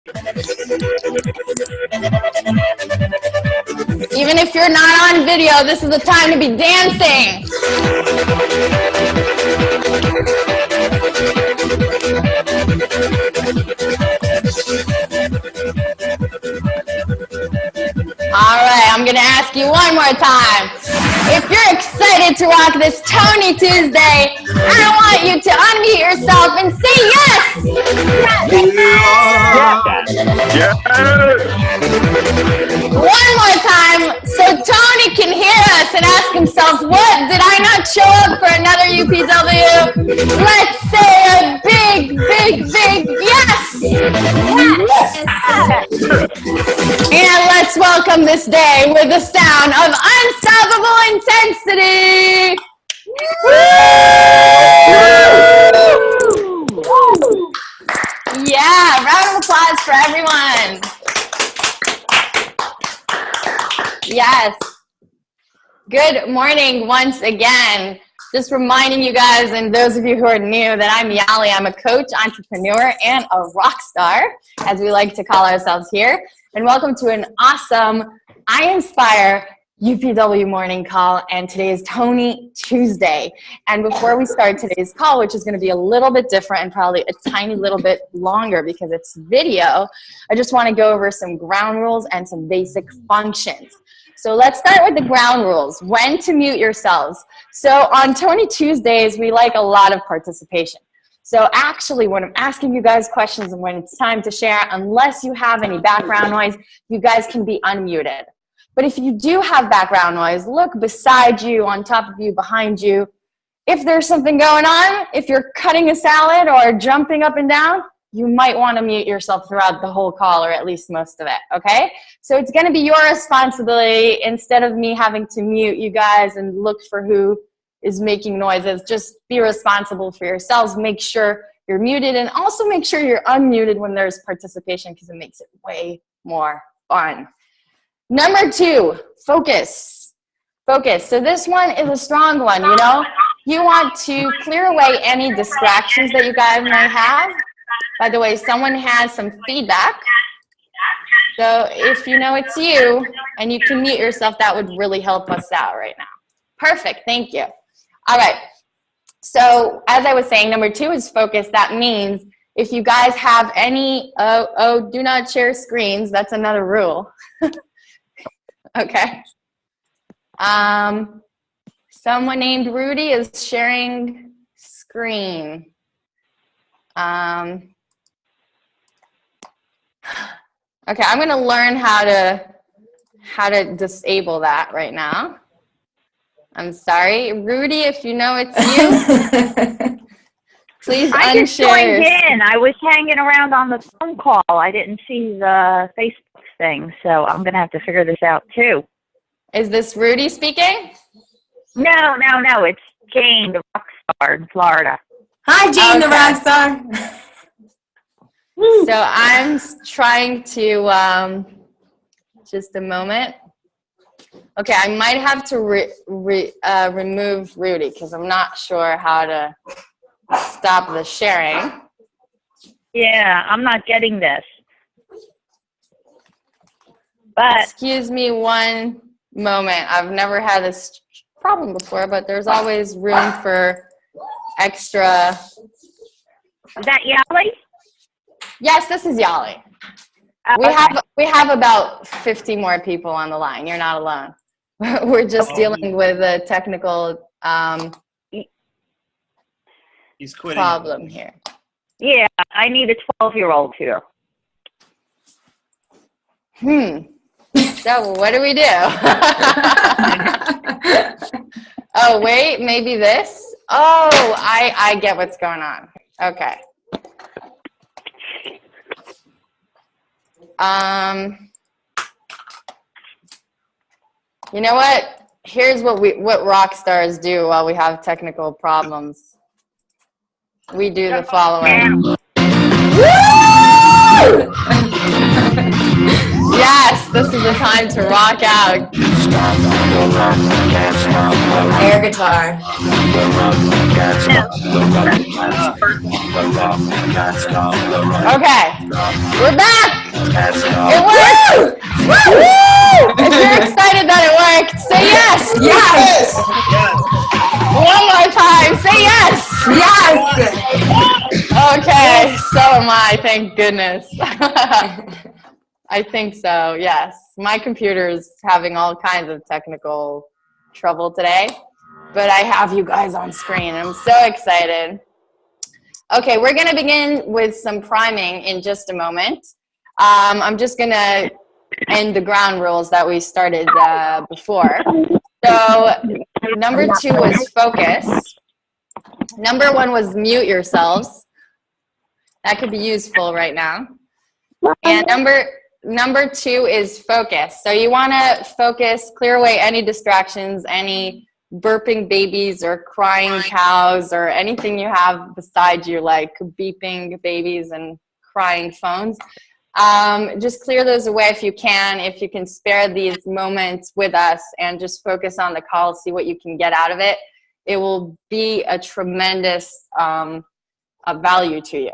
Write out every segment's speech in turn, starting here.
Even if you're not on video, this is the time to be dancing. All right, I'm gonna ask you one more time. If you're excited to rock this Tony Tuesday, I want you to unmute yourself and say yes! Yes! One more time, so Tony can hear us and ask himself, what, did I not show up for another UPW? Let's say a big, big, big yes! Yes! And let's welcome this day with the sound of unstoppable intensity! Woo! Yeah, round of applause for everyone. Yes. Good morning once again. Just reminding you guys and those of you who are new that I'm Yali. I'm a coach, entrepreneur, and a rock star, as we like to call ourselves here. And welcome to an awesome iinspire UPW morning call. And today is Tony Tuesday. And before we start today's call, which is going to be a little bit different and probably a tiny little bit longer because it's video, I just want to go over some ground rules and some basic functions. So let's start with the ground rules. When to mute yourselves. So on Tony Tuesdays, we like a lot of participation. So actually, when I'm asking you guys questions and when it's time to share, unless you have any background noise, you guys can be unmuted. But if you do have background noise, look beside you, on top of you, behind you. If there's something going on, if you're cutting a salad or jumping up and down, you might want to mute yourself throughout the whole call, or at least most of it, okay? So it's going to be your responsibility, instead of me having to mute you guys and look for who is making noises. Just be responsible for yourselves. Make sure you're muted, and also make sure you're unmuted when there's participation, because it makes it way more fun. Number 2, focus. Focus. So this one is a strong one, you know? You want to clear away any distractions that you guys may have. By the way, someone has some feedback. So if you know it's you and you can mute yourself, that would really help us out right now. Perfect. Thank you. All right. So as I was saying, number 2 is focus. That means if you guys have any, do not share screens. That's another rule. Okay. Someone named Rudy is sharing screen. Okay, I'm going to learn how to disable that right now. I'm sorry. Rudy, if you know it's you, please unshare. I just joined in. I was hanging around on the phone call. I didn't see the Facebook thing, so I'm going to have to figure this out too. Is this Rudy speaking? No. It's Jane, the rock star in Florida. Hi, Jane, the rock star. So I'm trying to, just a moment. Okay, I might have to remove Rudy because I'm not sure how to stop the sharing. Yeah, I'm not getting this. But excuse me one moment. I've never had this problem before, but there's always room for extra. Is that Yali? Yes, this is Yali. Okay. We have about 50 more people on the line. You're not alone. We're just dealing with a technical He's quitting. Problem here. Yeah, I need a 12-year-old here. So what do we do? Oh, wait, maybe this? Oh, I get what's going on. Okay. You know what? Here's what rock stars do while we have technical problems. We do the following. Woo! Yes, this is the time to rock out. Air guitar. Okay, we're back. It worked. Woo! If you're excited that it worked, say yes. Yes. One more time, say yes. Yes. Okay, so am I, thank goodness. I think so, yes. My computer's having all kinds of technical trouble today, but I have you guys on screen. I'm so excited. Okay, we're gonna begin with some priming in just a moment. I'm just gonna end the ground rules that we started before. So number 2 was focus. Number 1 was mute yourselves. That could be useful right now. And number 2 is focus. So you want to focus, clear away any distractions, any burping babies or crying cows or anything you have beside you, like beeping babies and crying phones. Just clear those away if you can. If you can spare these moments with us and just focus on the call, see what you can get out of it. It will be a tremendous value to you.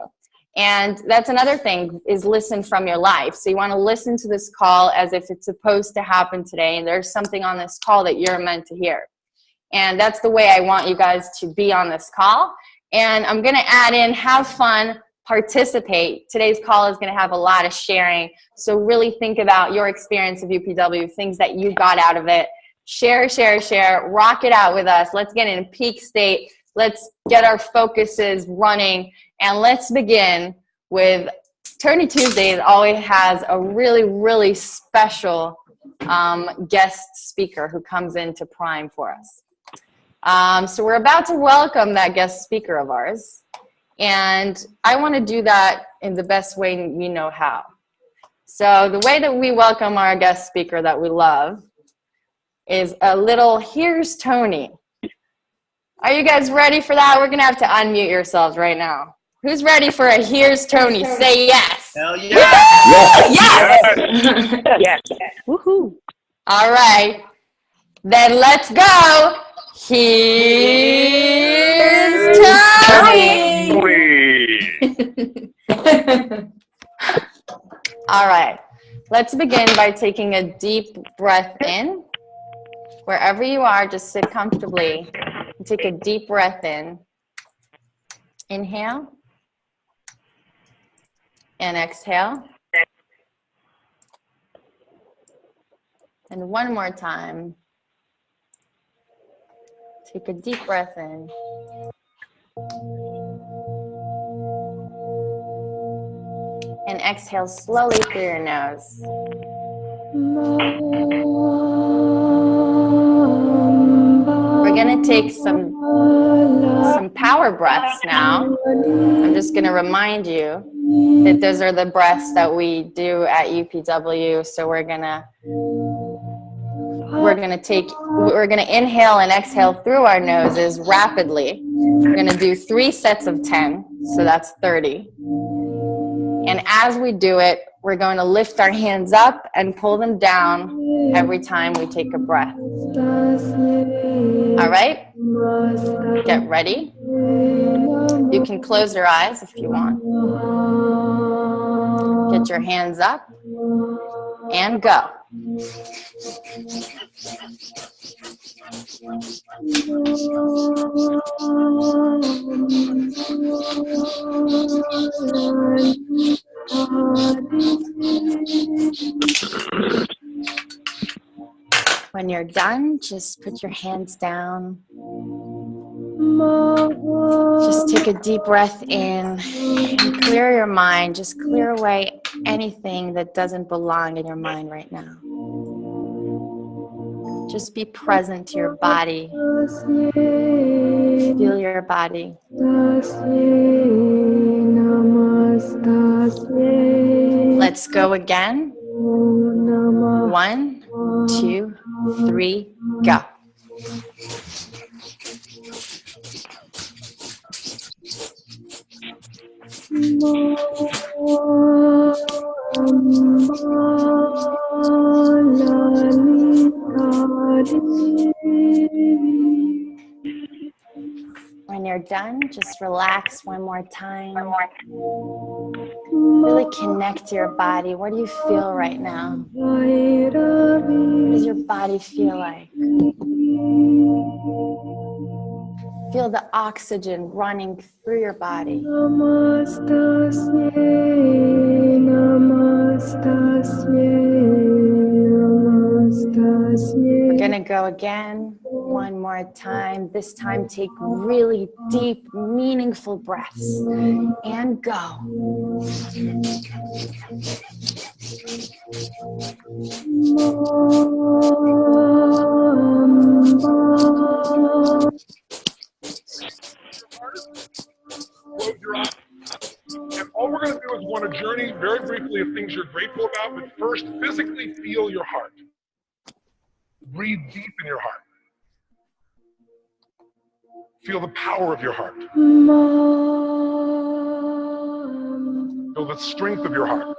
And that's another thing, is listen from your life. So you want to listen to this call as if it's supposed to happen today, and there's something on this call that you're meant to hear. And that's the way I want you guys to be on this call. And I'm going to add in, have fun, participate. Today's call is going to have a lot of sharing. So really think about your experience of UPW, things that you got out of it. Share, share, share. Rock it out with us. Let's get in peak state. Let's get our focuses running. And let's begin with Tony Tuesdays always has a really, really special guest speaker who comes in to prime for us. So we're about to welcome that guest speaker of ours. And I want to do that in the best way we know how. So the way that we welcome our guest speaker that we love is a little, here's Tony. Are you guys ready for that? We're going to have to unmute yourselves right now. Who's ready for a here's Tony? Say yes. Hell yeah. Yes. Yes. Woohoo. All right. Then let's go. Here's Tony. All right. Let's begin by taking a deep breath in. Wherever you are, just sit comfortably. Take a deep breath in. Inhale. And exhale. And one more time. Take a deep breath in. And exhale slowly through your nose. We're going to take some power breaths now. I'm just going to remind you that those are the breaths that we do at UPW. So we're going to inhale and exhale through our noses rapidly. We're going to do 3 sets of 10, so that's 30. And as we do it, we're going to lift our hands up and pull them down every time we take a breath. All right? Get ready. You can close your eyes if you want. Get your hands up and go. When you're done, just put your hands down. Just take a deep breath in and clear your mind. Just clear away anything that doesn't belong in your mind right now. Just be present to your body. Feel your body. Let's go again. 1, 2, 3, go. When you're done, just relax one more time. Really connect to your body. What do you feel right now? What does your body feel like? Feel the oxygen running through your body. We're gonna go again, one more time. This time, take really deep, meaningful breaths and go. Close your eyes. And all we're going to do is go on a journey very briefly of things you're grateful about, but first physically feel your heart. Breathe deep in your heart. Feel the power of your heart. Feel the strength of your heart.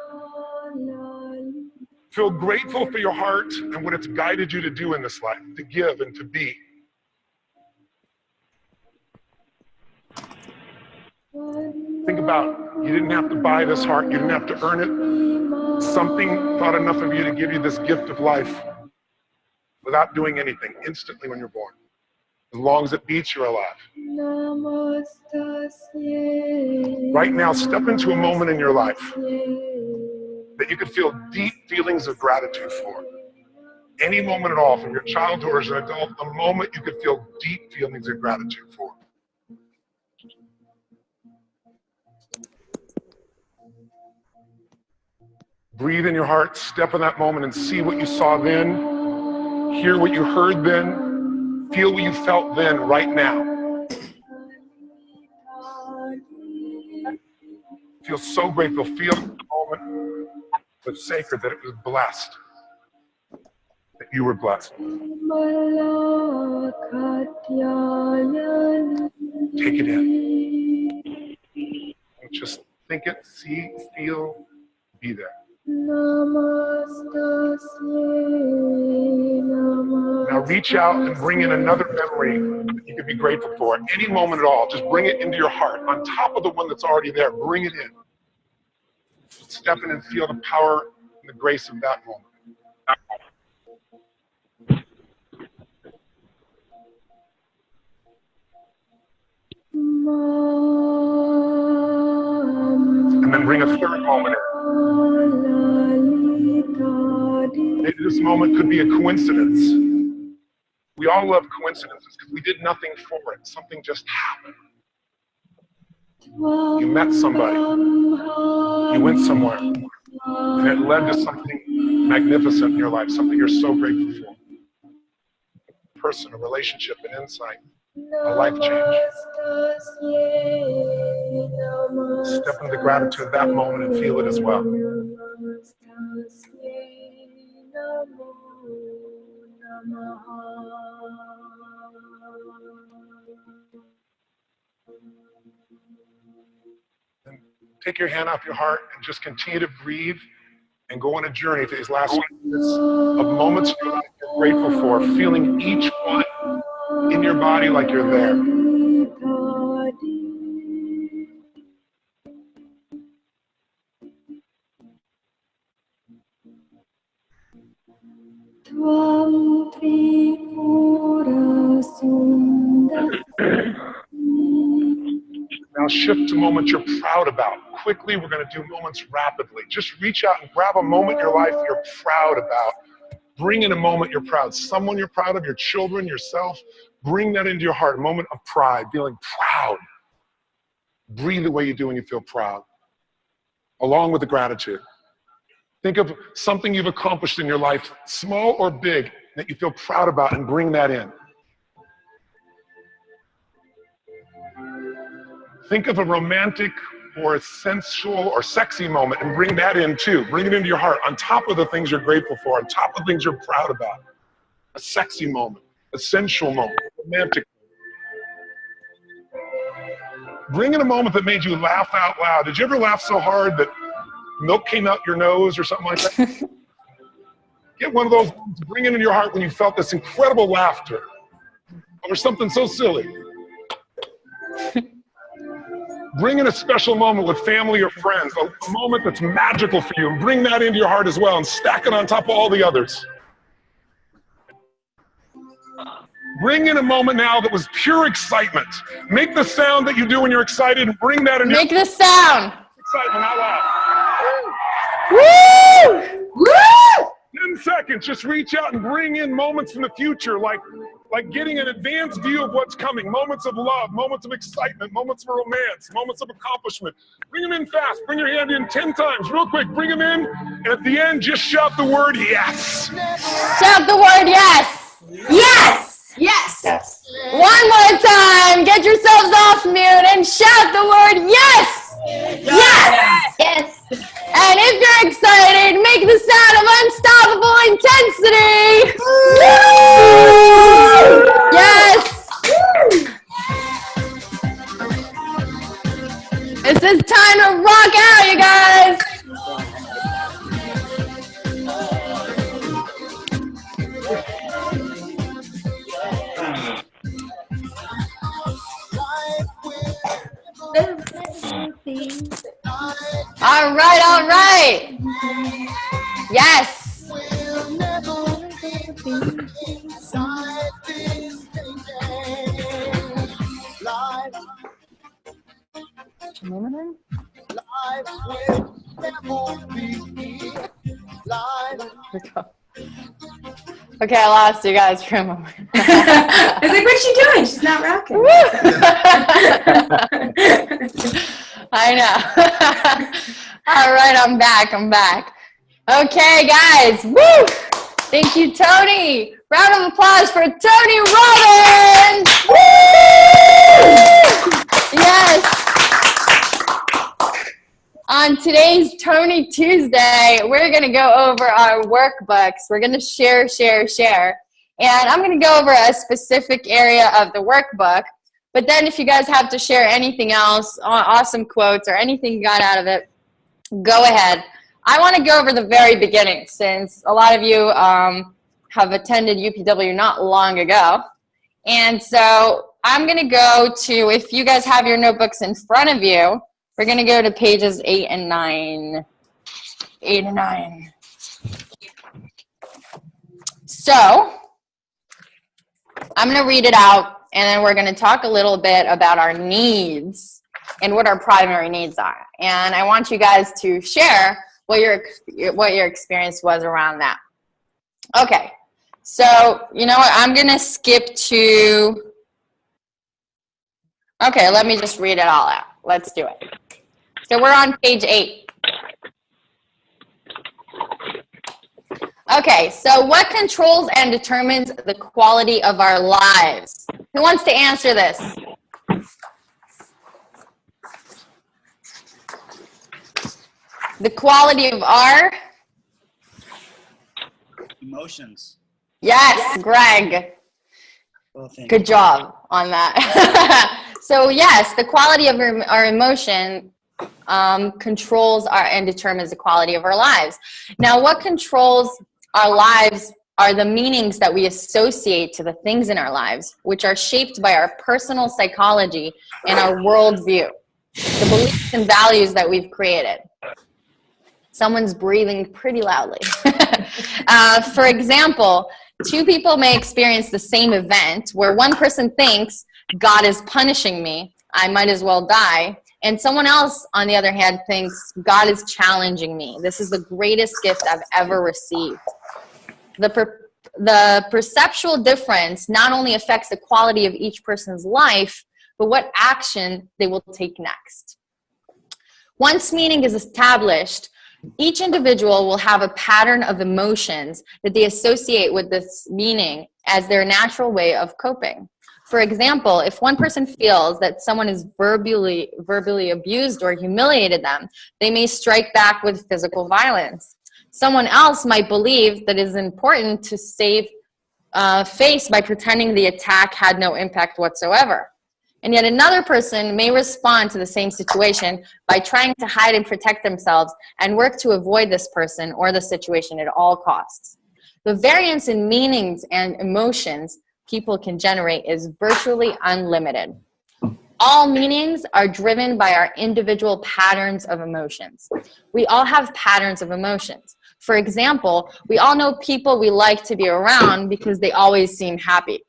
Feel grateful for your heart and what it's guided you to do in this life, to give and to be. Think about, you didn't have to buy this heart, you didn't have to earn it. Something thought enough of you to give you this gift of life without doing anything, instantly when you're born. As long as it beats, you're alive. Right now, step into a moment in your life that you could feel deep feelings of gratitude for. Any moment at all, from your childhood or as an adult, a moment you could feel deep feelings of gratitude for. Breathe in your heart, step in that moment and see what you saw then, hear what you heard then, feel what you felt then, right now. Feel so grateful, feel the moment was sacred, that it was blessed, that you were blessed. Take it in. Just think it, see, feel, be there. Now reach out and bring in another memory that you could be grateful for. Any moment at all, just bring it into your heart. On top of the one that's already there, bring it in. Step in and feel the power and the grace of that moment. And then bring a third moment in. Maybe this moment could be a coincidence. We all love coincidences because we did nothing for it. Something just happened. You met somebody. You went somewhere. And it led to something magnificent in your life, something you're so grateful for. A person, a relationship, an insight, a life change. Step into gratitude at that moment and feel it as well. And take your hand off your heart and just continue to breathe and go on a journey to these last minutes of moments you're grateful for, feeling each one in your body like you're there. Now shift to moments you're proud about. Quickly, we're going to do moments rapidly. Just reach out and grab a moment in your life you're proud about. Bring in a moment you're proud. Someone you're proud of, your children, yourself. Bring that into your heart, a moment of pride, feeling proud. Breathe the way you do when you feel proud, along with the gratitude. Think of something you've accomplished in your life, small or big, that you feel proud about, and bring that in. Think of a romantic or a sensual or sexy moment and bring that in too. Bring it into your heart on top of the things you're grateful for, on top of things you're proud about. A sexy moment, a sensual moment, a romantic moment. Bring in a moment that made you laugh out loud. Did you ever laugh so hard that milk came out your nose or something like that? Get one of those, bring it in your heart when you felt this incredible laughter over something so silly. Bring in a special moment with family or friends, a moment that's magical for you, and bring that into your heart as well and stack it on top of all the others. Bring in a moment now that was pure excitement. Make the sound that you do when you're excited and bring that in. Make the sound. Excitement out loud. Woo! Woo! 10 seconds, just reach out and bring in moments from the future, like getting an advanced view of what's coming, moments of love, moments of excitement, moments of romance, moments of accomplishment. Bring them in fast, bring your hand in 10 times, real quick, bring them in, and at the end, just shout the word yes. Shout the word yes. Yes. Yes. Yes. One more time. Get yourselves off mute and shout the word yes. Yes. Yes. And if you're excited, make the sound of unstoppable intensity. Yes. This is time to rock out, you guys. All right, all right. Yes. Okay, I lost you guys for a moment. I was like, what's she doing? She's not rocking. I know. All right, I'm back. Okay, guys. Woo! Thank you, Tony. Round of applause for Tony Robbins. Woo! Yes. On today's Tony Tuesday, we're going to go over our workbooks. We're going to share. And I'm going to go over a specific area of the workbook. But then if you guys have to share anything else, awesome quotes or anything you got out of it, go ahead. I want to go over the very beginning since a lot of you have attended UPW not long ago. And so I'm going to go to, if you guys have your notebooks in front of you, we're going to go to pages 8 and 9. 8 and 9. So I'm going to read it out, and then we're going to talk a little bit about our needs and what our primary needs are. And I want you guys to share what your experience was around that. Okay. So, you know what? I'm going to skip to... Okay, let me just read it all out. Let's do it. So we're on page 8. Okay, so what controls and determines the quality of our lives? Who wants to answer this? The quality of our? Emotions. Yes, Greg. Well, thank Good you. job on that. So yes, the quality of our emotion controls and determines the quality of our lives. Now, what controls our lives are the meanings that we associate to the things in our lives, which are shaped by our personal psychology and our worldview, the beliefs and values that we've created. Someone's breathing pretty loudly. For example, two people may experience the same event where one person thinks, God is punishing me, I might as well die. And someone else, on the other hand, thinks, God is challenging me. This is the greatest gift I've ever received. The perceptual difference not only affects the quality of each person's life, but what action they will take next. Once meaning is established, each individual will have a pattern of emotions that they associate with this meaning as their natural way of coping. For example, if one person feels that someone is verbally abused or humiliated them, they may strike back with physical violence. Someone else might believe that it is important to save face by pretending the attack had no impact whatsoever. And yet another person may respond to the same situation by trying to hide and protect themselves and work to avoid this person or the situation at all costs. The variance in meanings and emotions people can generate is virtually unlimited. All meanings are driven by our individual patterns of emotions. We all have patterns of emotions. For example, we all know people we like to be around because they always seem happy.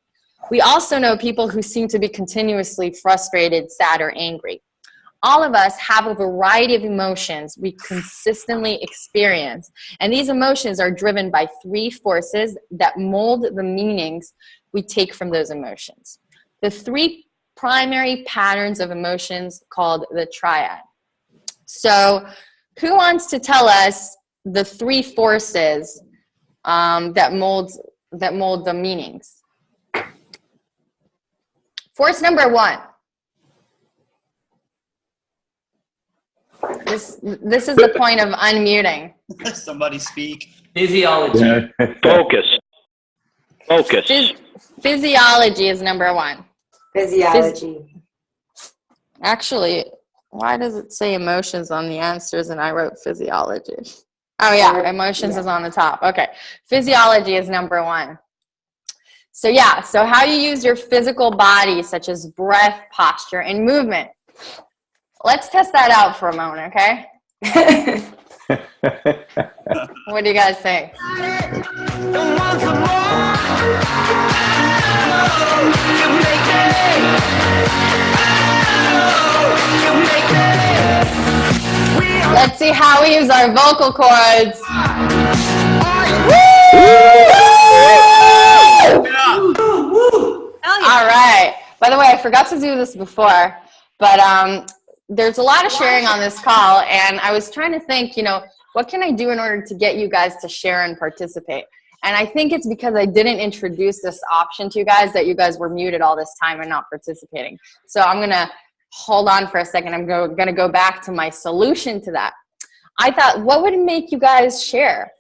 We also know people who seem to be continuously frustrated, sad, or angry. All of us have a variety of emotions we consistently experience, and these emotions are driven by three forces that mold the meanings we take from those emotions. The three primary patterns of emotions called the triad. So who wants to tell us the three forces that mold the meanings? Force number one. This is the point of unmuting. Somebody speak. Physiology. Focus. Physiology is number one. Physiology. Actually, why does it say emotions on the answers and I wrote physiology? Oh yeah, emotions is on the top. Okay, physiology is number one. So yeah, so how you use your physical body, such as breath, posture, and movement. Let's test that out for a moment, okay? What do you guys think? Let's see how we use our vocal cords. All right. By the way, I forgot to do this before, but there's a lot of sharing on this call, and I was trying to think, you know, what can I do in order to get you guys to share and participate? And I think it's because I didn't introduce this option to you guys that you guys were muted all this time and not participating. So I'm going to hold on for a second. I'm going to go back to my solution to that. I thought, what would make you guys share?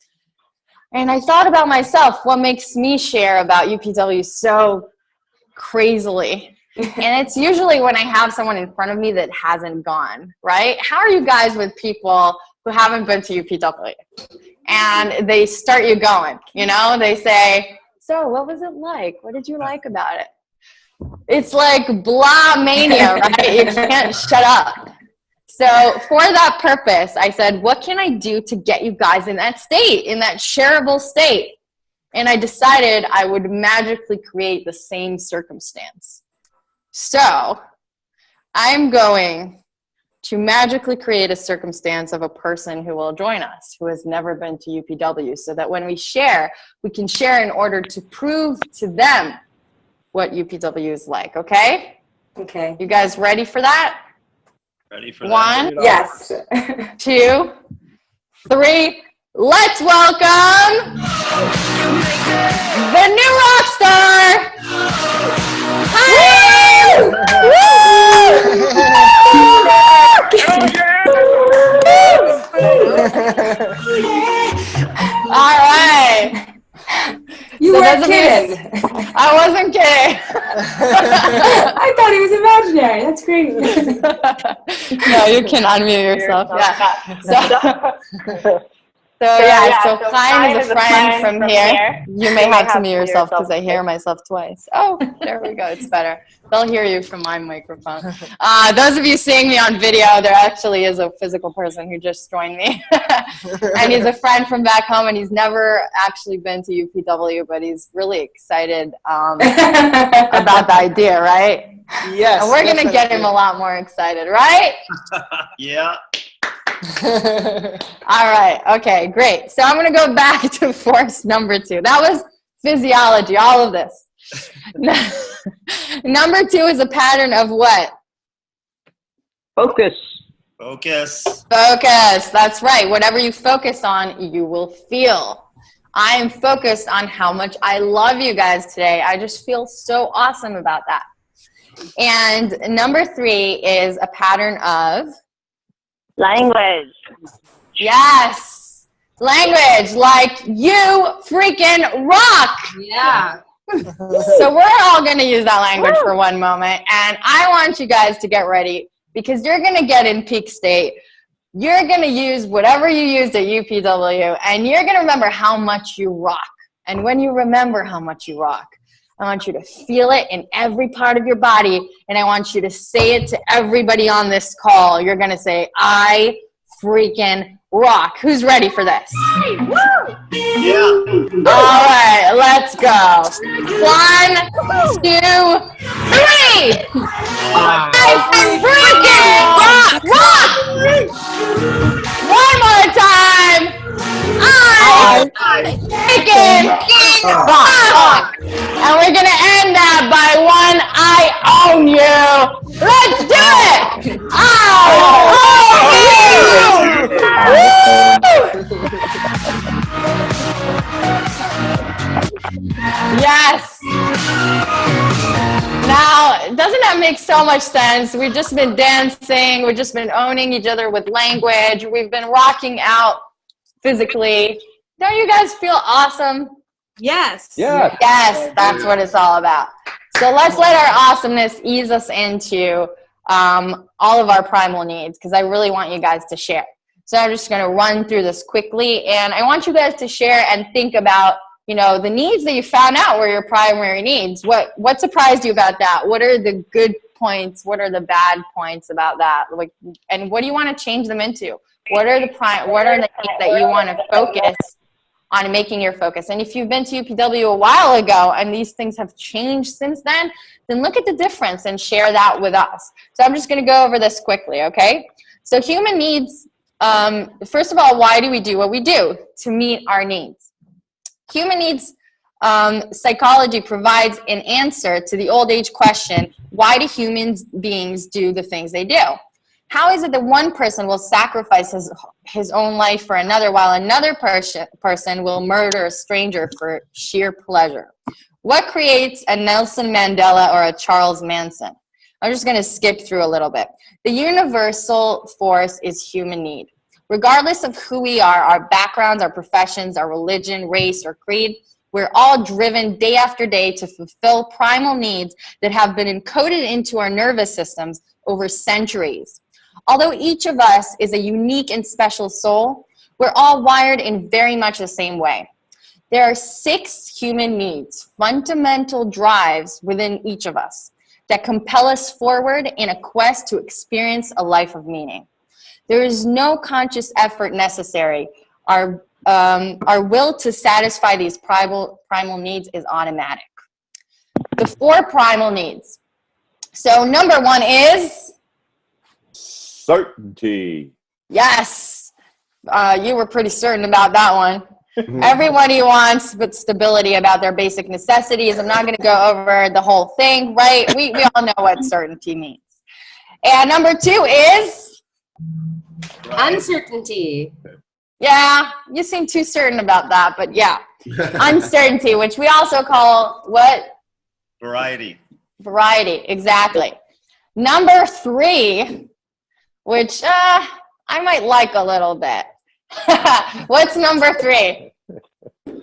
And I thought about myself, what makes me share about UPW so crazily? And it's usually when I have someone in front of me that hasn't gone, right? How are you guys with people who haven't been to UPW? And they start you going, you know? They say, so what was it like? What did you like about it? It's like blah mania, right? You can't shut up. So for that purpose, I said, what can I do to get you guys in that state, in that shareable state? And I decided I would magically create the same circumstance. So I'm going to magically create a circumstance of a person who will join us, who has never been to UPW, so that when we share, we can share in order to prove to them what UPW is like, okay? Okay. You guys ready for that? Ready for that? 1, Yes. 2, 3. Let's welcome the new rock star. Hi! All right. You So weren't those of kidding. I wasn't kidding. I thought he was imaginary. That's great. No, you can unmute yourself. Yeah. So Chaim is a friend from here. You may have to mute yourself because I hear myself twice. Oh, there we go. It's better. They'll hear you from my microphone. Those of you seeing me on video, there actually is a physical person who just joined me. And he's a friend from back home, and he's never actually been to UPW, but he's really excited about the idea, right? Yes. And we're going to get him a lot more excited, right? Yeah. All right. Okay, great. So I'm going to go back to force number 2. That was physiology, all of this. Number 2 is a pattern of what? Focus. Focus. Focus. That's right. Whatever you focus on, you will feel. I am focused on how much I love you guys today. I just feel so awesome about that. And number 3 is a pattern of Language. yes, language, like you freaking rock. Yeah. So we're all going to use that language for one moment, and I want you guys to get ready because you're going to get in peak state. You're going to use whatever you used at UPW, and you're going to remember how much you rock And when you remember how much you rock, I want you to feel it in every part of your body, and I want you to say it to everybody on this call. You're going to say, I freaking rock. Who's ready for this? Yeah. All right, let's go. 1, 2, 3. I freaking rock! One more time. I freaking rock! And we're gonna end that by one. I own you. Let's do it. Yes. Now, doesn't that make so much sense? We've just been dancing. We've just been owning each other with language. We've been rocking out physically. Don't you guys feel awesome? Yes. Yeah. Yes, that's what it's all about. So let's let our awesomeness ease us into all of our primal needs, because I really want you guys to share. So I'm just going to run through this quickly, and I want you guys to share and think about, you know, the needs that you found out were your primary needs. What surprised you about that? What are the good points? What are the bad points about that? Like, and what do you want to change them into? What are the needs that you want to focus on making your focus? And if you've been to UPW a while ago and these things have changed since then look at the difference and share that with us. So I'm just going to go over this quickly, okay? So human needs, first of all, why do we do what we do? To meet our needs. Human needs psychology provides an answer to the old age question, why do human beings do the things they do? How is it that one person will sacrifice his own life for another while another person will murder a stranger for sheer pleasure? What creates a Nelson Mandela or a Charles Manson? I'm just going to skip through a little bit. The universal force is human need. Regardless of who we are, our backgrounds, our professions, our religion, race, or creed, we're all driven day after day to fulfill primal needs that have been encoded into our nervous systems over centuries. Although each of us is a unique and special soul, we're all wired in very much the same way. There are 6 human needs, fundamental drives within each of us that compel us forward in a quest to experience a life of meaning. There is no conscious effort necessary. Our will to satisfy these primal needs is automatic. The 4 primal needs. So number 1 is? Certainty. Yes. You were pretty certain about that one. Everybody wants but stability about their basic necessities. I'm not going to go over the whole thing, right? We all know what certainty means. And number 2 is? Uncertainty. Yeah, you seem too certain about that, but yeah. Uncertainty, which we also call what? Variety. Variety, exactly. Number 3, which I might like a little bit. What's number 3?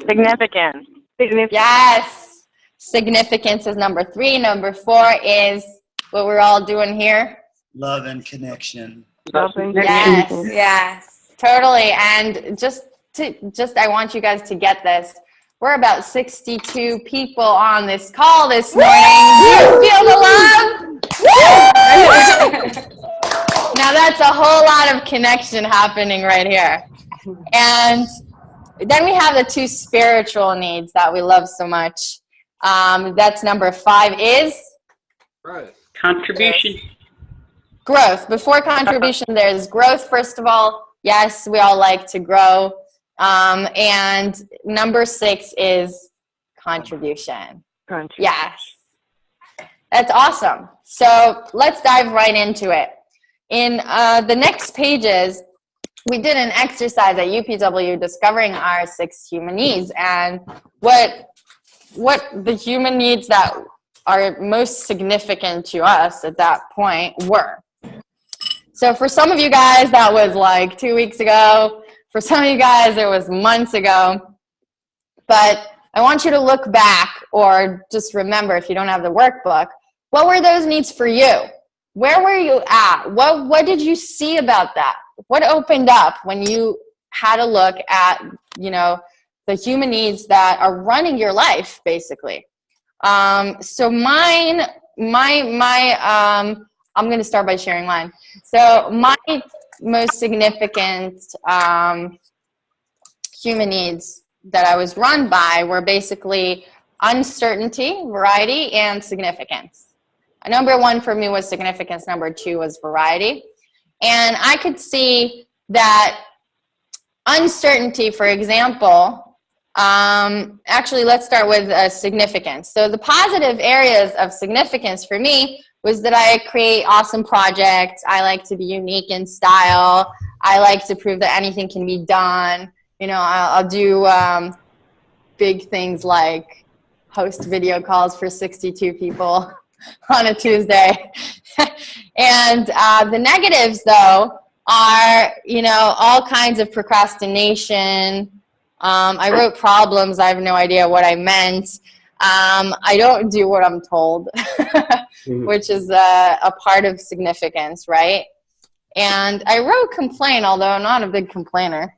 Significance. Yes. Significance is number 3. Number 4 is what we're all doing here. Love and connection. Yes. Yes. Totally. And just I want you guys to get this. We're about 62 people on this call this morning. Do you feel the love? Now that's a whole lot of connection happening right here. And then we have the 2 spiritual needs that we love so much. That's number 5 is? Contribution. Growth. Before contribution, there's growth, first of all. Yes, we all like to grow. And number 6 is contribution. Yes. That's awesome. So let's dive right into it. In the next pages, we did an exercise at UPW discovering our 6 human needs and what the human needs that are most significant to us at that point were. So for some of you guys, that was like 2 weeks ago. For some of you guys, it was months ago. But I want you to look back or just remember, if you don't have the workbook, what were those needs for you? Where were you at? What did you see about that? What opened up when you had a look at, the human needs that are running your life, basically. So I'm going to start by sharing mine. So my most significant human needs that I was run by were basically uncertainty, variety, and significance. Number one for me was significance. Number two was variety. And I could see that uncertainty, for example, actually, let's start with significance. So the positive areas of significance for me was that I create awesome projects. I like to be unique in style. I like to prove that anything can be done. You know, I'll do big things like host video calls for 62 people on a Tuesday. And the negatives, though, are, you know, all kinds of procrastination. I wrote problems. I have no idea what I meant. I don't do what I'm told, which is a part of significance, right? And I wrote complain, although I'm not a big complainer.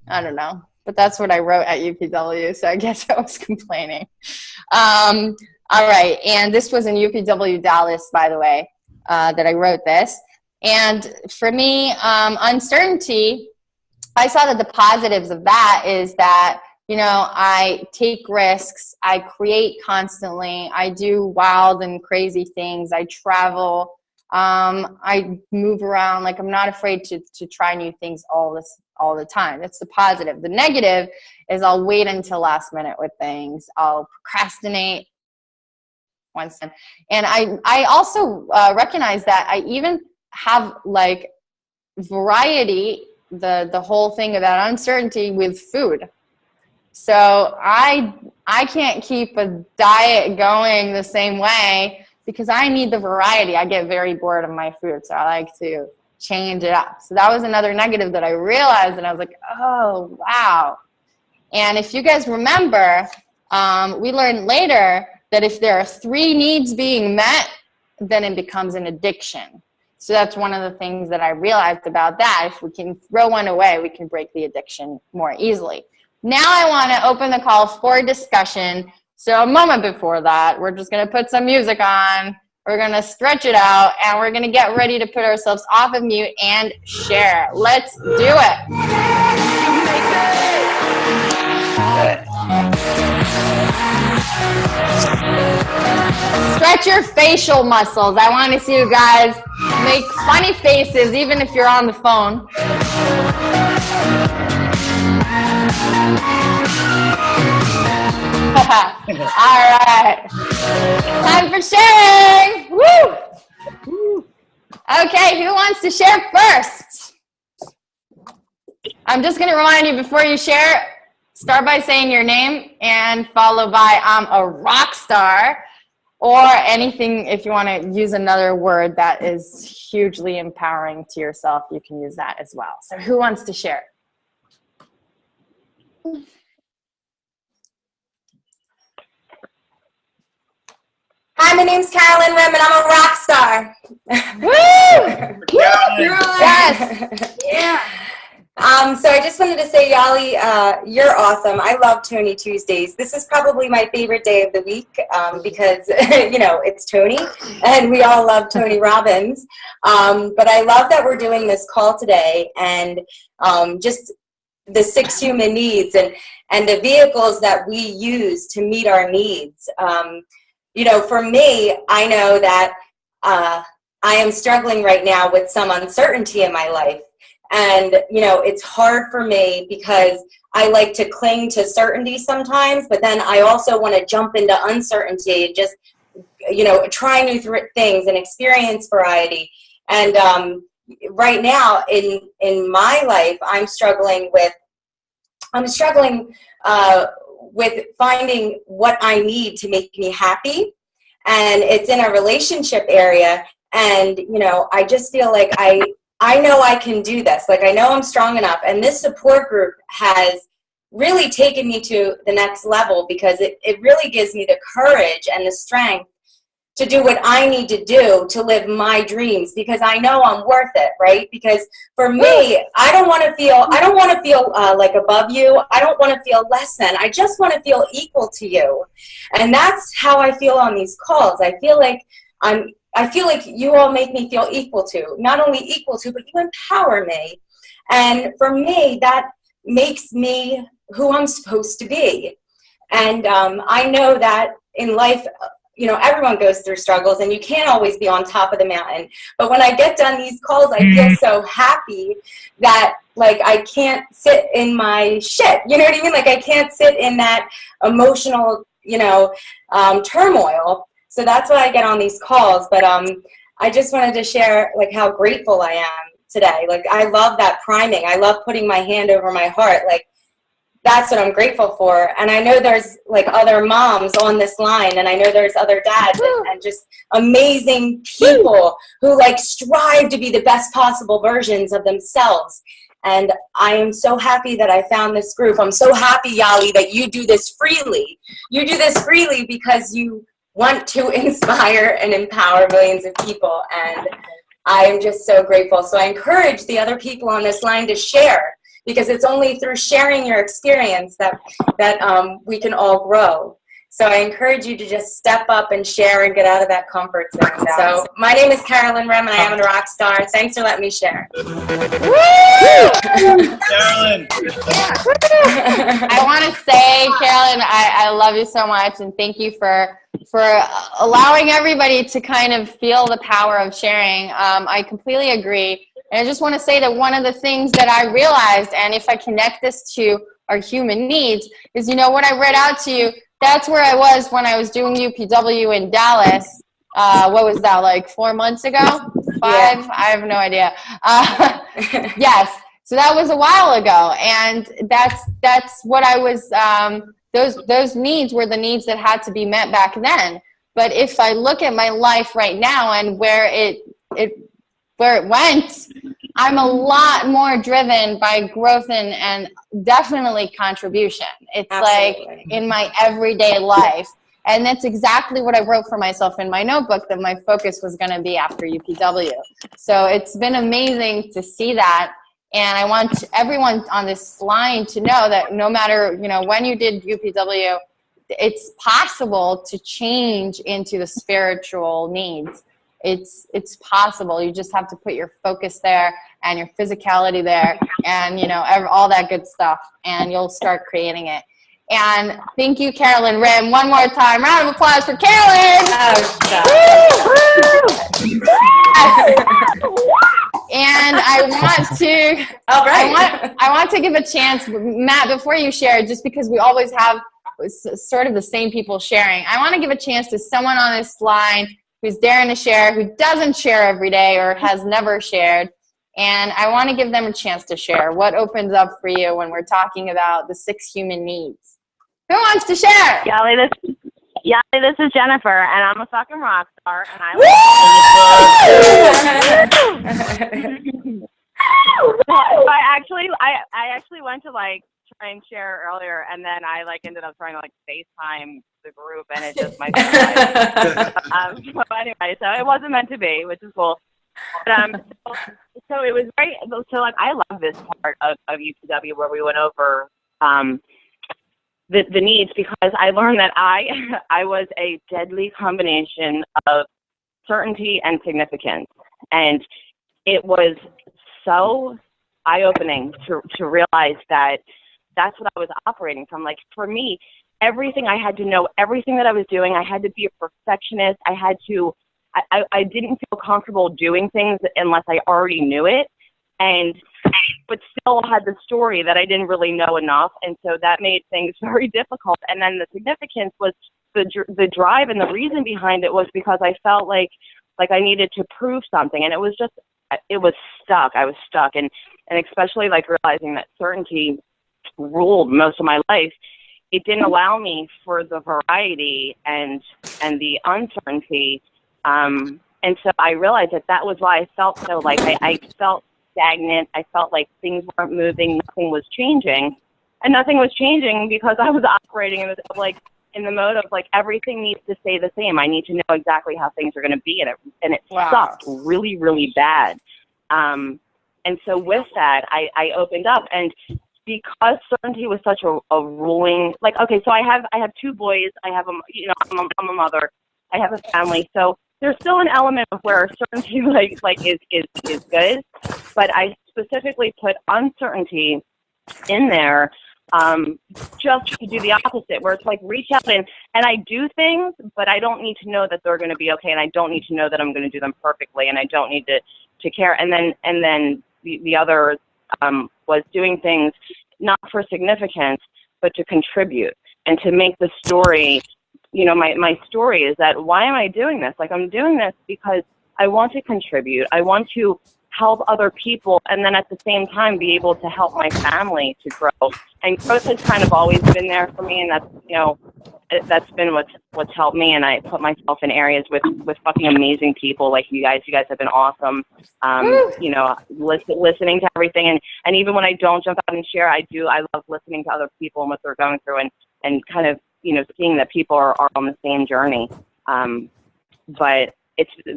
I don't know. But that's what I wrote at UPW, so I guess I was complaining. All right, and this was in UPW Dallas, by the way, that I wrote this. And for me, uncertainty, I saw that the positives of that is that, you know, I take risks, I create constantly, I do wild and crazy things, I travel, I move around, like I'm not afraid to try new things all the time. That's the positive. The negative is I'll wait until last minute with things. I'll procrastinate once. And I also recognize that I even have like variety, the whole thing about uncertainty with food. So I can't keep a diet going the same way because I need the variety. I get very bored of my food, so I like to change it up. So that was another negative that I realized, and I was like, oh, wow. And if you guys remember, we learned later that if there are 3 needs being met, then it becomes an addiction. So that's one of the things that I realized about that. If we can throw one away, we can break the addiction more easily. Now I want to open the call for discussion. So a moment before that, we're just going to put some music on. We're going to stretch it out, and we're going to get ready to put ourselves off of mute and share. Let's do it. Stretch your facial muscles. I want to see you guys make funny faces, even if you're on the phone. All right. Time for sharing. Woo! Okay, who wants to share first? I'm just going to remind you before you share, start by saying your name and follow by I'm a rock star, or anything. If you want to use another word that is hugely empowering to yourself, you can use that as well. So who wants to share? Hi, my name's Carolyn Rim, and I'm a rock star. Woo! Yes. Yeah. So I just wanted to say, Yali, you're awesome. I love Tony Tuesdays. This is probably my favorite day of the week because, you know, it's Tony, and we all love Tony Robbins. But I love that we're doing this call today, and just the 6 human needs and the vehicles that we use to meet our needs. You know, for me, I know that I am struggling right now with some uncertainty in my life. And, you know, it's hard for me because I like to cling to certainty sometimes, but then I also want to jump into uncertainty and just, you know, try new things and experience variety. And right now in my life, I'm struggling with finding what I need to make me happy. And it's in a relationship area. And, you know, I just feel like I know I can do this. Like, I know I'm strong enough. And this support group has really taken me to the next level because it really gives me the courage and the strength to do what I need to do to live my dreams, because I know I'm worth it, right? Because for me, I don't want to feel like above you. I don't want to feel less than. I just want to feel equal to you. And that's how I feel on these calls. I feel like you all make me feel equal to, not only equal to, but you empower me. And for me, that makes me who I'm supposed to be. And I know that in life, you know, everyone goes through struggles and you can't always be on top of the mountain. But when I get done these calls, I feel so happy that, like, I can't sit in my shit. You know what I mean? Like, I can't sit in that emotional, you know, turmoil. So that's why I get on these calls. But I just wanted to share, like, how grateful I am today. Like, I love that priming. I love putting my hand over my heart. Like, that's what I'm grateful for. And I know there's, like, other moms on this line, and I know there's other dads and just amazing people who, like, strive to be the best possible versions of themselves. And I am so happy that I found this group. I'm so happy, Yali, that you do this freely. You do this freely because you want to inspire and empower millions of people. And I am just so grateful. So I encourage the other people on this line to share, because it's only through sharing your experience that we can all grow. So I encourage you to just step up and share and get out of that comfort zone. So my name is Carolyn Rem, and I am a rock star. Thanks for letting me share. Carolyn. I want to say, Carolyn, I love you so much, and thank you for allowing everybody to kind of feel the power of sharing. I completely agree. And I just want to say that one of the things that I realized, and if I connect this to our human needs, is, you know, what I read out to you, that's where I was when I was doing UPW in Dallas. What was that, like 4 months ago? 5? Yeah. I have no idea. Yes. So that was a while ago. And that's what I was, those needs were the needs that had to be met back then. But if I look at my life right now and where it went, I'm a lot more driven by growth and definitely contribution. It's Absolutely. Like in my everyday life. And that's exactly what I wrote for myself in my notebook, that my focus was going to be after UPW. So it's been amazing to see that. And I want everyone on this line to know that no matter, you know, when you did UPW, it's possible to change into the spiritual needs. It's possible. You just have to put your focus there and your physicality there, and, you know, all that good stuff, and you'll start creating it. And thank you, Carolyn Rim. One more time, round of applause for Carolyn. And I want to give a chance, Matt, before you share, just because we always have sort of the same people sharing. I want to give a chance to someone on this line who's daring to share, who doesn't share every day or has never shared. And I want to give them a chance to share. What opens up for you when we're talking about the 6 human needs? Who wants to share? Yali, this is Jennifer, and I'm a fucking rock star, and I actually went to, like, try and share earlier, and then I, like, ended up trying to, like, FaceTime the group, and it just might be so anyway, so it wasn't meant to be, which is cool. But, so it was very, so, like, I love this part of UPW where we went over the needs, because I learned that I was a deadly combination of certainty and significance, and it was so eye-opening to realize that that's what I was operating from. Like, for me, everything I had to know, everything that I was doing, I had to be a perfectionist. I didn't feel comfortable doing things unless I already knew it, but still had the story that I didn't really know enough, and so that made things very difficult. And then the significance was the drive, and the reason behind it was because I felt like I needed to prove something, and it was stuck. I was stuck, and especially, like, realizing that certainty ruled most of my life, it didn't allow me for the variety and the uncertainty. And so I realized that was why I felt so, like, I felt stagnant. I felt like things weren't moving, nothing was changing. And nothing was changing because I was operating in this, like, in the mode of like everything needs to stay the same. I need to know exactly how things are going to be, and it Wow. sucked really, really bad. And so with that, I opened up, and because certainty was such a ruling, like, okay, so I have two boys. I have I'm a mother. I have a family. So there's still an element of where certainty is good, but I specifically put uncertainty in there just to do the opposite, where it's like reach out and I do things, but I don't need to know that they're going to be okay, and I don't need to know that I'm going to do them perfectly, and I don't need to care. And then the other was doing things not for significance, but to contribute and to make the story. My story is that why am I doing this? Like, I'm doing this because I want to contribute. I want to help other people, and then at the same time be able to help my family to grow. And growth has kind of always been there for me, and that's been what's helped me. And I put myself in areas with fucking amazing people like you guys. You guys have been awesome. Listening to everything, and even when I don't jump out and share, I love listening to other people and what they're going through, and kind of seeing that people are on the same journey. But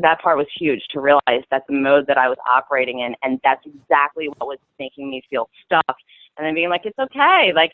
that part was huge, to realize that the mode that I was operating in, and that's exactly what was making me feel stuck. And then being like, it's okay. Like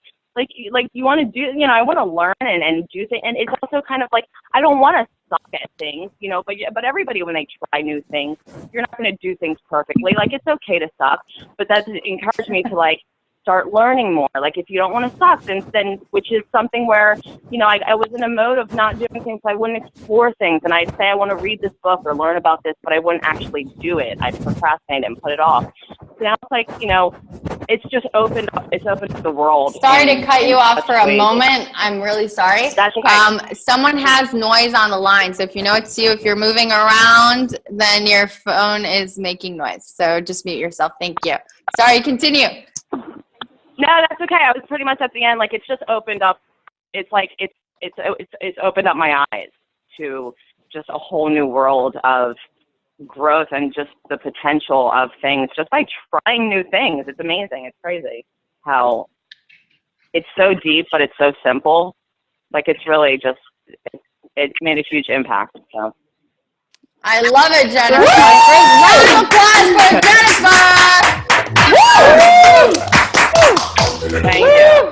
you want to do, I want to learn and do things. And it's also kind of like, I don't want to suck at things, but everybody, when they try new things, you're not going to do things perfectly. Like, it's okay to suck, but that encouraged me to like start learning more. Like, if you don't want to suck, then which is something where, I was in a mode of not doing things, so I wouldn't explore things. And I'd say, I want to read this book or learn about this, but I wouldn't actually do it. I'd procrastinate and put it off. So now it's like, it's just opened up. It's opened up the world. Sorry to cut you off for a moment. I'm really sorry. That's okay. Someone has noise on the line. So if you know it's you, if you're moving around, then your phone is making noise. So just mute yourself. Thank you. Sorry, continue. No, that's okay. I was pretty much at the end. Like, it's just opened up. It's like it's opened up my eyes to just a whole new world of growth and just the potential of things just by trying new things. It's amazing. It's crazy how it's so deep, but it's so simple. Like, it's really just it made a huge impact. So I love it, Jennifer. Round of applause for Jennifer. Woo! thank you.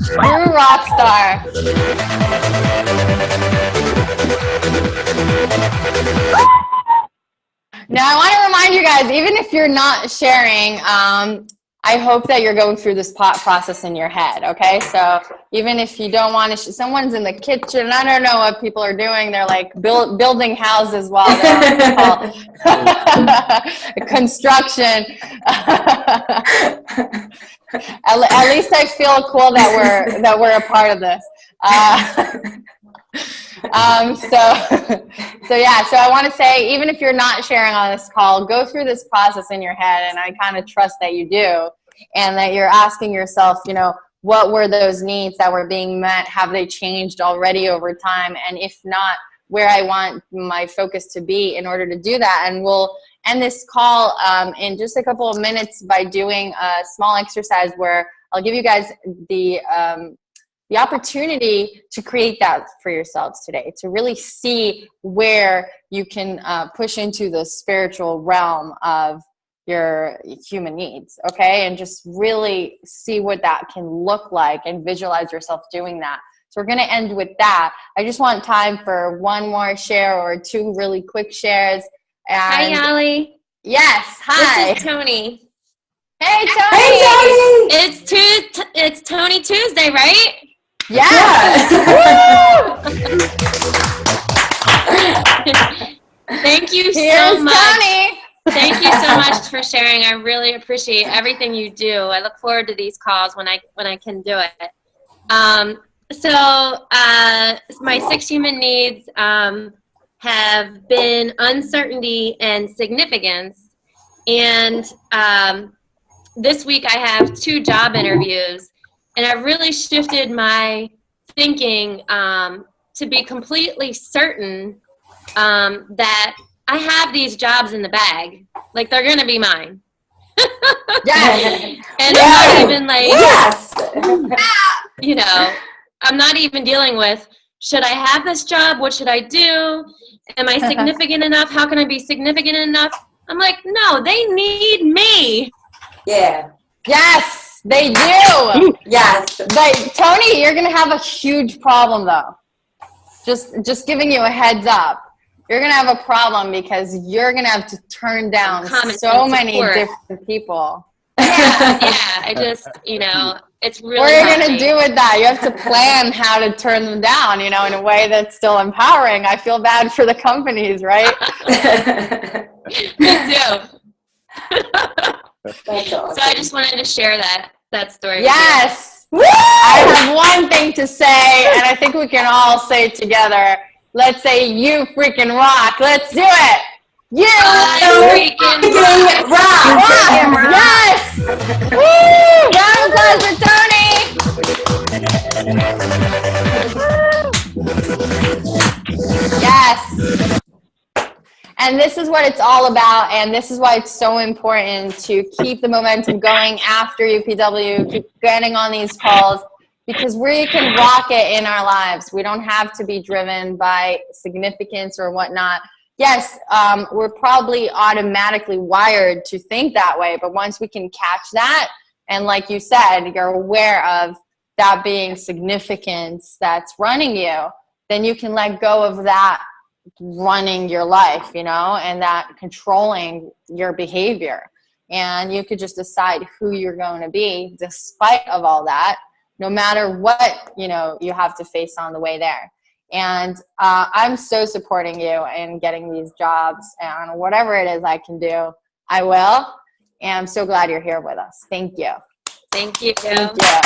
True rock star. Now, I want to remind you guys, even if you're not sharing, I hope that you're going through this process in your head, okay? So even if you don't want to, someone's in the kitchen, I don't know what people are doing. They're like building houses while they're on the call. Construction. At least I feel cool that we're a part of this. So I want to say, even if you're not sharing on this call, go through this process in your head, and I kind of trust that you do, and that you're asking yourself, what were those needs that were being met? Have they changed already over time? And if not, where I want my focus to be in order to do that. And we'll end this call in just a couple of minutes by doing a small exercise where I'll give you guys the opportunity to create that for yourselves today, to really see where you can push into the spiritual realm of your human needs, okay? And just really see what that can look like and visualize yourself doing that. So we're going to end with that. I just want time for one more share or two really quick shares. And hi, Yali. Yes, hi. This is Tony. Hey, Tony. Hey, Tony. It's Tony Tuesday, right? Yes. Thank you Here's so much. Tony. Thank you so much for sharing. I really appreciate everything you do. I look forward to these calls when I can do it. So my 6 human needs have been uncertainty and significance. And this week I have 2 job interviews, and I've really shifted my thinking to be completely certain that I have these jobs in the bag. Like, they're going to be mine. Yes. And I'm not even like, yes. I'm not even dealing with, should I have this job? What should I do? Am I significant enough? How can I be significant enough? I'm like, no, they need me. Yeah. Yes, they do. Yes. But Tony, you're gonna have a huge problem though. Just giving you a heads up. You're gonna have a problem because you're gonna have to turn down so many different people. Yeah. I just, it's really. What are you gonna do with that? You have to plan how to turn them down, in a way that's still empowering. I feel bad for the companies, right? Me too. That's awesome. So I just wanted to share that story. Yes. I have one thing to say, and I think we can all say it together. Let's say you freaking rock. Let's do it. You freaking rock. Yes. Woo! Round of applause for Tony. Yes. And this is what it's all about, and this is why it's so important to keep the momentum going after UPW, keep getting on these calls, because we can rock it in our lives. We don't have to be driven by significance or whatnot. Yes, we're probably automatically wired to think that way, but once we can catch that, and like you said, you're aware of that being significance that's running you, then you can let go of that running your life, and that controlling your behavior. And you could just decide who you're going to be despite of all that, no matter what, you have to face on the way there. And I'm so supporting you in getting these jobs, and whatever it is I can do, I will. And I'm so glad you're here with us. Thank you. Thank you. Thank you.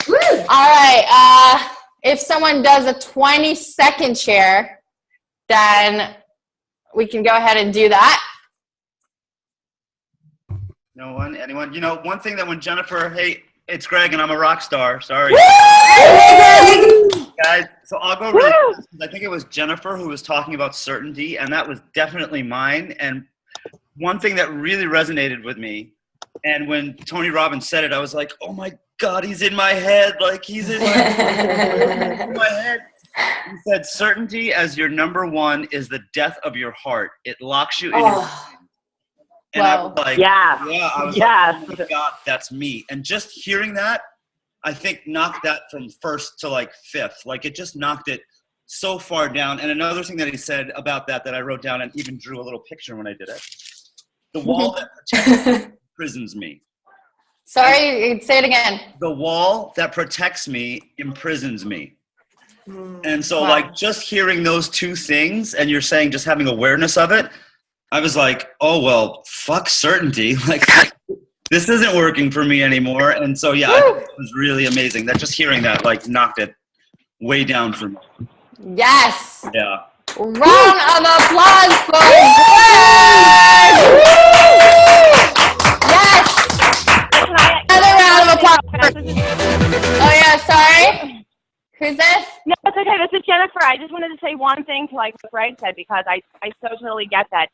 Woo. All right. If someone does a 20-second share, then we can go ahead and do that. No one? Anyone? One thing that when Jennifer, hey, it's Greg and I'm a rock star. Sorry. Guys, so I'll go really fast. I think it was Jennifer who was talking about certainty, and that was definitely mine. And one thing that really resonated with me, and when Tony Robbins said it, I was like, oh my God, he's in my head. Like, he's in my head. He said, certainty as your number one is the death of your heart. It locks you in your mind. And I was like, I was like, oh my God, that's me. And just hearing that, I think knocked that from first to like fifth. Like, it just knocked it so far down. And another thing that he said about that I wrote down and even drew a little picture when I did it. The wall that protects me imprisons me. Sorry, say it again. The wall that protects me imprisons me. And so like just hearing those two things, and you're saying just having awareness of it, I was like, oh, well, fuck certainty. Like, this isn't working for me anymore. And so, yeah, I think it was really amazing. That just hearing that, like, knocked it way down for me. Yes. Yeah. Round of applause for Greg. Yes. Another round of applause. Oh, yeah, sorry. Who's this? No, it's okay. This is Jennifer. I just wanted to say one thing to like what Greg said, because I so totally get that.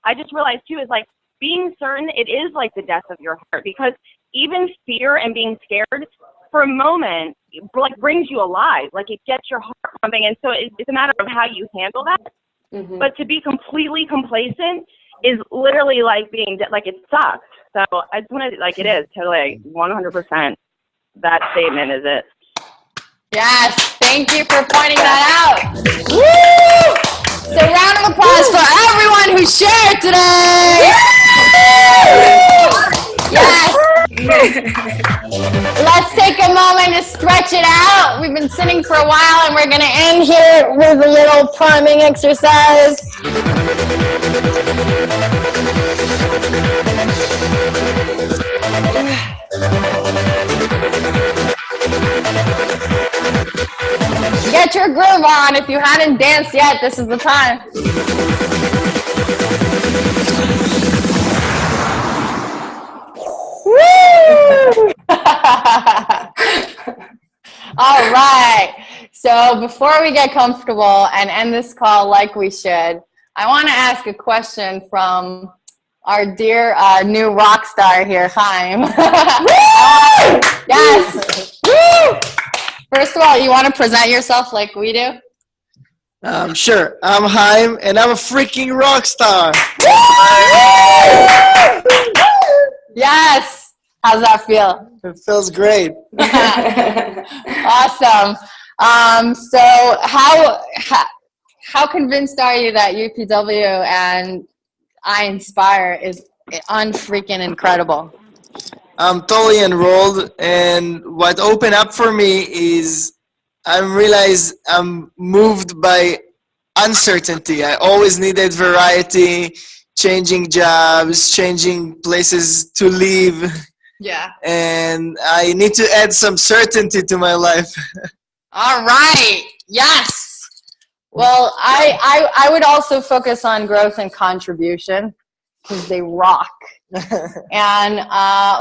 I just realized too is like being certain, it is like the death of your heart, because even fear and being scared for a moment like brings you alive. Like it gets your heart pumping, and so it's a matter of how you handle that. Mm-hmm. But to be completely complacent is literally like being like it sucks. So I just wanted like it is totally 100%. That statement is it. Yes, thank you for pointing that out. Woo! So round of applause for everyone who shared today. Yes. Let's take a moment to stretch it out. We've been sitting for a while, and we're going to end here with a little priming exercise. Get your groove on. If you hadn't danced yet, this is the time. Woo! All right. So before we get comfortable and end this call like we should, I want to ask a question from our dear new rock star here, Chaim. Yes. Woo! of all, you want to present yourself like we do? Sure. I'm Haim, and I'm a freaking rock star. Yes. How's that feel? It feels great. Awesome. So how convinced are you that UPW and iinspire is unfreaking incredible? I'm totally enrolled, and what opened up for me is I realize I'm moved by uncertainty. I always needed variety, changing jobs, changing places to live. Yeah. And I need to add some certainty to my life. All right. Yes. Well, I would also focus on growth and contribution because they rock. And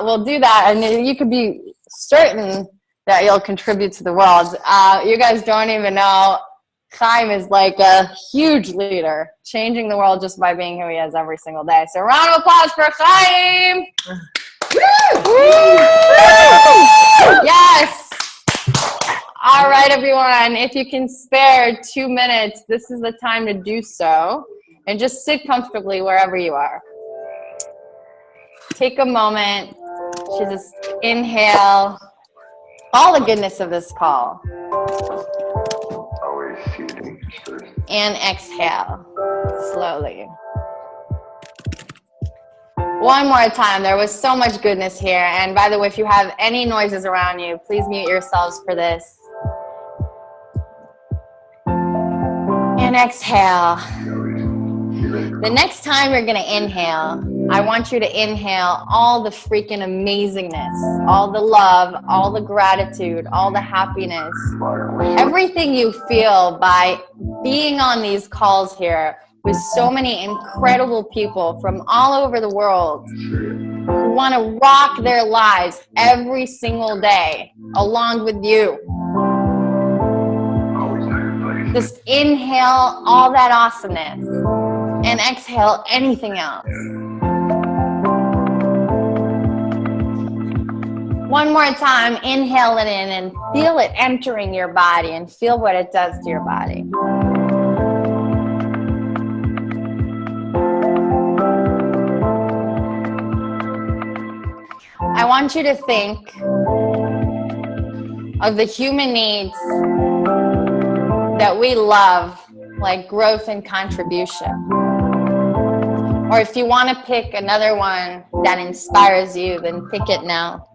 we'll do that. And you could be certain that you'll contribute to the world. You guys don't even know. Chaim is like a huge leader, changing the world just by being who he is every single day. So round of applause for Chaim. Yes. All right, everyone. If you can spare 2 minutes, this is the time to do so. And just sit comfortably wherever you are. Take a moment to just inhale all the goodness of this call. And exhale slowly. One more time. There was so much goodness here. And by the way, if you have any noises around you, please mute yourselves for this. And exhale. The next time you're going to inhale, I want you to inhale all the freaking amazingness, all the love, all the gratitude, all the happiness, everything you feel by being on these calls here with so many incredible people from all over the world who want to rock their lives every single day along with you. Just inhale all that awesomeness and exhale anything else. One more time, inhale it in and feel it entering your body and feel what it does to your body. I want you to think of the human needs that we love, like growth and contribution. Or if you want to pick another one that inspires you, then pick it now.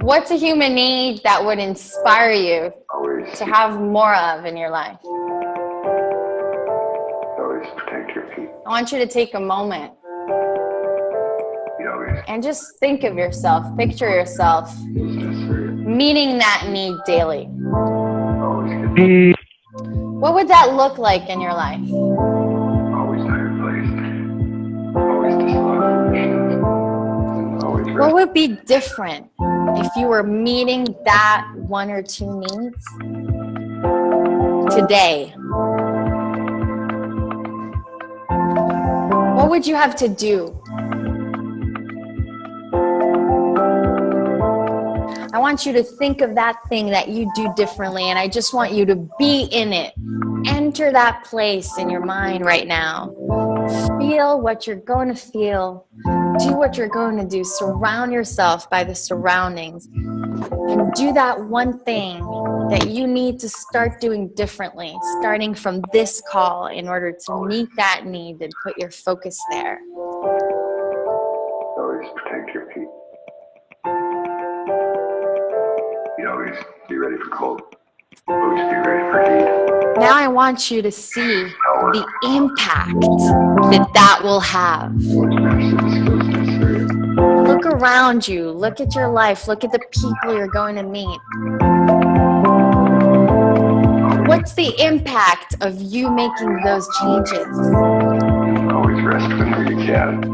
What's a human need that would inspire you to have more of in your life? Always protect your feet. I want you to take a moment and just think of yourself, picture yourself meeting that need daily. What would that look like in your life? Always underplaced. Always disloved. Always What would be different if you were meeting that one or two needs today? What would you have to do? I want you to think of that thing that you do differently, and I just want you to be in it. Enter that place in your mind right now. Feel what you're going to feel. Do what you're going to do. Surround yourself by the surroundings. And do that one thing that you need to start doing differently, starting from this call in order to meet that need and put your focus there. Always protect your feet. You always be ready for cold. Always be ready for heat. Now I want you to see the impact that will have. Look around you. Look at your life. Look at the people you're going to meet. What's the impact of you making those changes? Always rest whenever you can.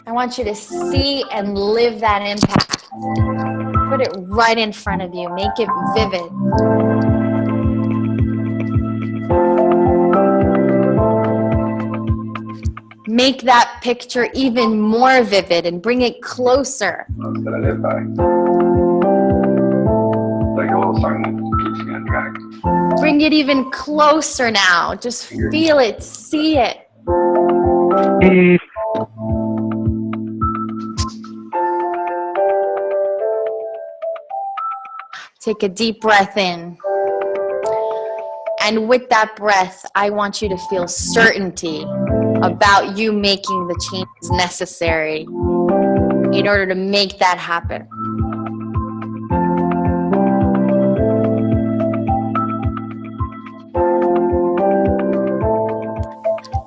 I want you to see and live that impact. Put it right in front of you. Make it vivid. make that picture even more vivid and bring it closer. Like a little song that keeps me on track. Bring it even closer now. Just feel it, see it. Take a deep breath in. And with that breath, I want you to feel certainty about you making the changes necessary in order to make that happen.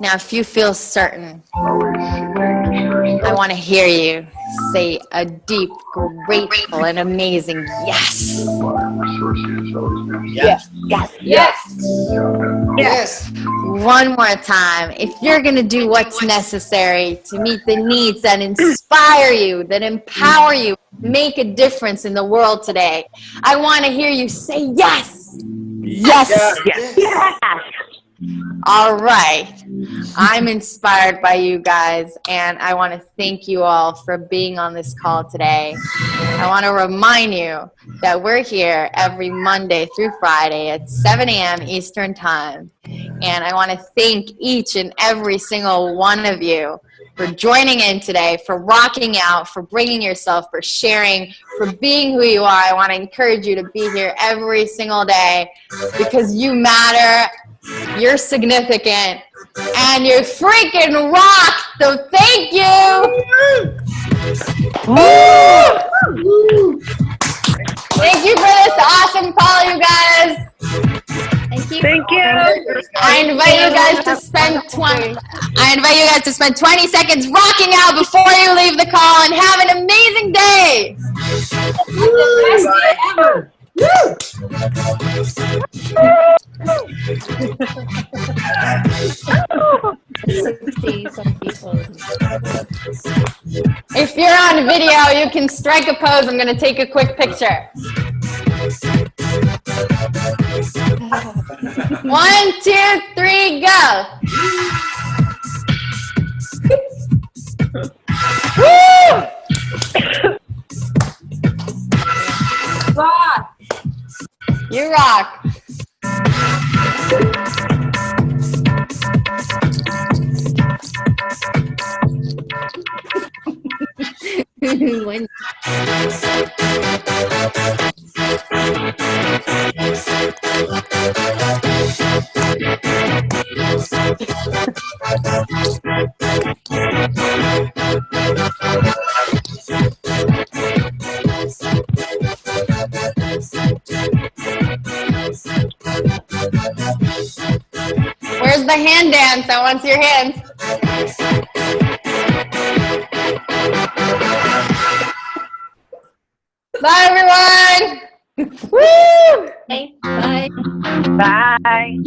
Now, if you feel certain, I want to hear you say a deep, grateful, and amazing yes. Yes. Yes. Yes. Yes. One more time. If you're going to do what's necessary to meet the needs that inspire you, that empower you, make a difference in the world today, I want to hear you say yes. Yes. Yes. Yes. All right. I'm inspired by you guys, and I want to thank you all for being on this call today. I want to remind you that we're here every Monday through Friday at 7 a.m. Eastern Time. And I want to thank each and every single one of you for joining in today, for rocking out, for bringing yourself, for sharing, for being who you are. I want to encourage you to be here every single day because you matter. You're significant, and you freaking rock, so thank you! Woo! Thank you for this awesome call, you guys! Thank you. I invite you guys to spend 20 seconds rocking out before you leave the call, and have an amazing day! If you're on video, you can strike a pose. I'm going to take a quick picture. 1, 2, 3, go. Woo! Rock. You rock. Where's the hand dance? I want to see your hands. Bye, everyone. Woo! Bye. Bye.